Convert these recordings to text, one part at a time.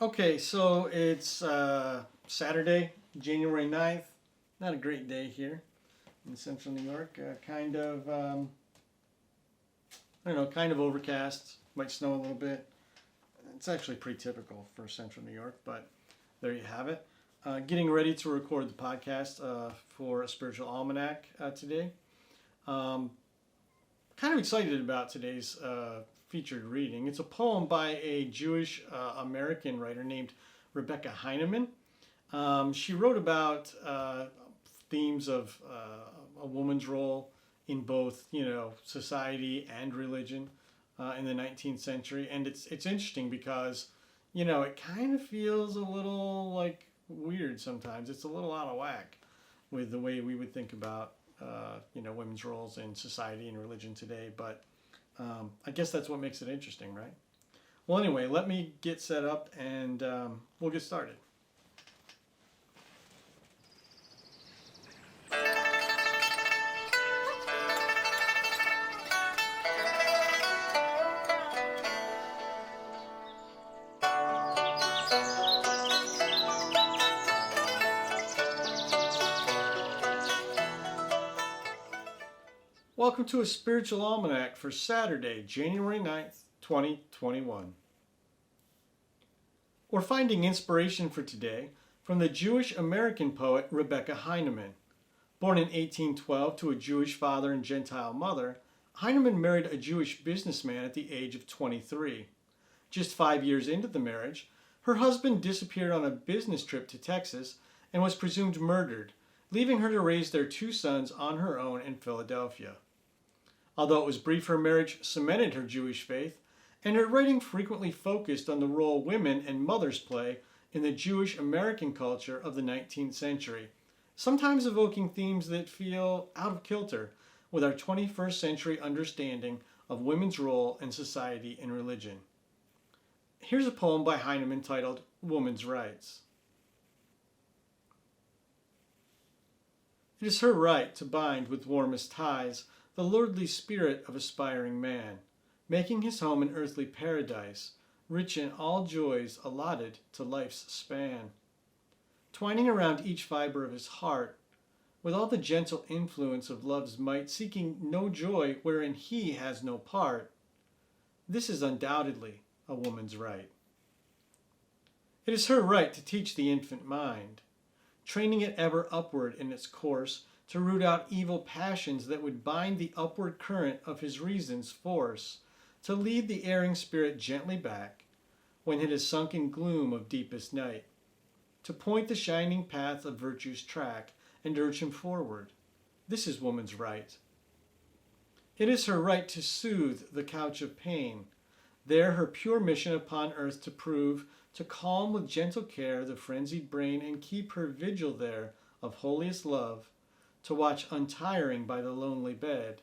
Okay, so it's Saturday, January 9th. Not a great day here in central New York. I don't know, kind of overcast. Might snow a little bit. It's actually pretty typical for central New York, but there you have it. Getting ready to record the podcast for a Spiritual Almanac today. Um, Kind of excited about today's featured reading. It's a poem by a Jewish American writer named Rebekah Hyneman. She wrote about themes of a woman's role in both, society and religion in the 19th century, and it's interesting because, it kind of feels a little like weird sometimes. It's a little out of whack with the way we would think about women's roles in society and religion today. But I guess that's what makes it interesting, right? Well, anyway, let me get set up and we'll get started. Welcome to a Spiritual Almanac for Saturday, January 9th, 2021. We're finding inspiration for today from the Jewish American poet Rebekah Hyneman. Born in 1812 to a Jewish father and Gentile mother, Hyneman married a Jewish businessman at the age of 23. Just 5 years into the marriage, her husband disappeared on a business trip to Texas and was presumed murdered, leaving her to raise their two sons on her own in Philadelphia. Although it was brief, her marriage cemented her Jewish faith, and her writing frequently focused on the role women and mothers play in the Jewish American culture of the 19th century, sometimes evoking themes that feel out of kilter with our 21st century understanding of women's role in society and religion. Here's a poem by Hyneman titled Woman's Rights. It is her right to bind with warmest ties the lordly spirit of aspiring man, making his home an earthly paradise, rich in all joys allotted to life's span. Twining around each fiber of his heart, with all the gentle influence of love's might, seeking no joy wherein he has no part, this is undoubtedly a woman's right. It is her right to teach the infant mind, training it ever upward in its course, to root out evil passions that would bind the upward current of his reason's force, to lead the erring spirit gently back, when it has sunk in gloom of deepest night, to point the shining path of virtue's track, and urge him forward. This is woman's right. It is her right to soothe the couch of pain, there her pure mission upon earth to prove, to calm with gentle care the frenzied brain, and keep her vigil there of holiest love, to watch untiring by the lonely bed,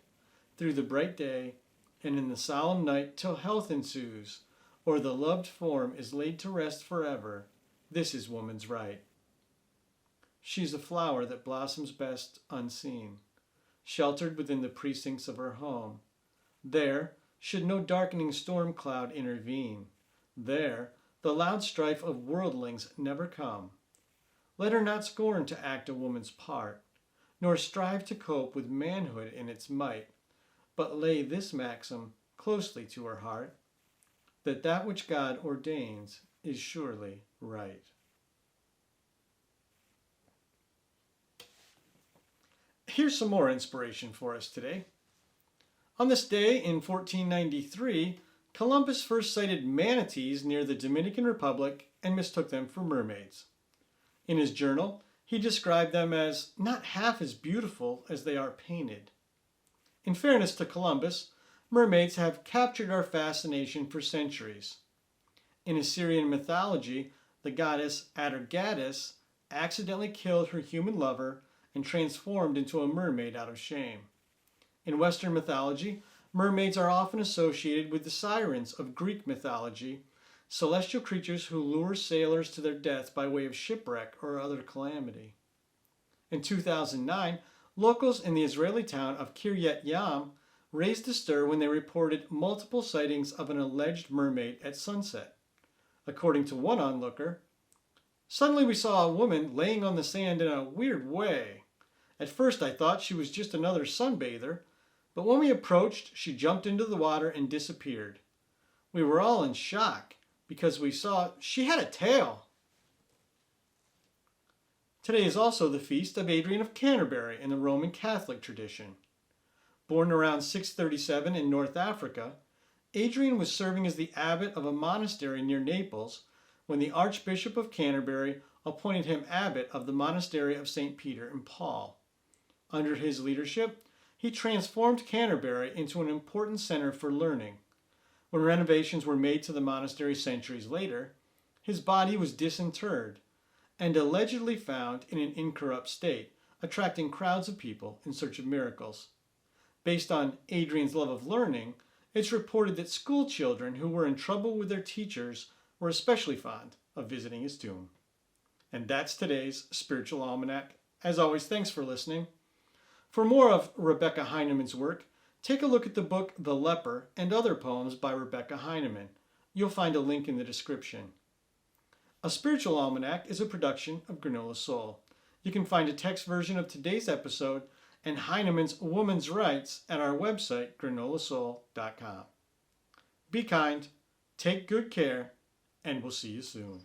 through the bright day, and in the solemn night, till health ensues, or the loved form is laid to rest forever. This is woman's right. She's a flower that blossoms best unseen, sheltered within the precincts of her home. There, should no darkening storm cloud intervene, there, the loud strife of worldlings never come. Let her not scorn to act a woman's part, nor strive to cope with manhood in its might, but lay this maxim closely to her heart, that that which God ordains is surely right. Here's some more inspiration for us today. On this day in 1493, Columbus first sighted manatees near the Dominican Republic and mistook them for mermaids. In his journal, he described them as not half as beautiful as they are painted. In fairness to Columbus, mermaids have captured our fascination for centuries. In Assyrian mythology, the goddess Atargatis accidentally killed her human lover and transformed into a mermaid out of shame. In Western mythology, mermaids are often associated with the sirens of Greek mythology, celestial creatures who lure sailors to their death by way of shipwreck or other calamity. In 2009, locals in the Israeli town of Kiryat Yam raised a stir when they reported multiple sightings of an alleged mermaid at sunset. According to one onlooker, suddenly we saw a woman laying on the sand in a weird way. At first I thought she was just another sunbather, but when we approached, she jumped into the water and disappeared. We were all in shock because we saw she had a tail. Today is also the feast of Adrian of Canterbury in the Roman Catholic tradition. Born around 637 in North Africa, Adrian was serving as the abbot of a monastery near Naples when the Archbishop of Canterbury appointed him abbot of the monastery of St. Peter and Paul. Under his leadership, he transformed Canterbury into an important center for learning. When renovations were made to the monastery centuries later, his body was disinterred and allegedly found in an incorrupt state, attracting crowds of people in search of miracles. Based on Adrian's love of learning, it's reported that school children who were in trouble with their teachers were especially fond of visiting his tomb. And that's today's Spiritual Almanac. As always, thanks for listening. For more of Rebekah Hyneman's work, take a look at the book The Leper and Other Poems by Rebekah Hyneman. You'll find a link in the description. A Spiritual Almanac is a production of Granola Soul. You can find a text version of today's episode and Hyneman's Woman's Rights at our website, granolasoul.com. Be kind, take good care, and we'll see you soon.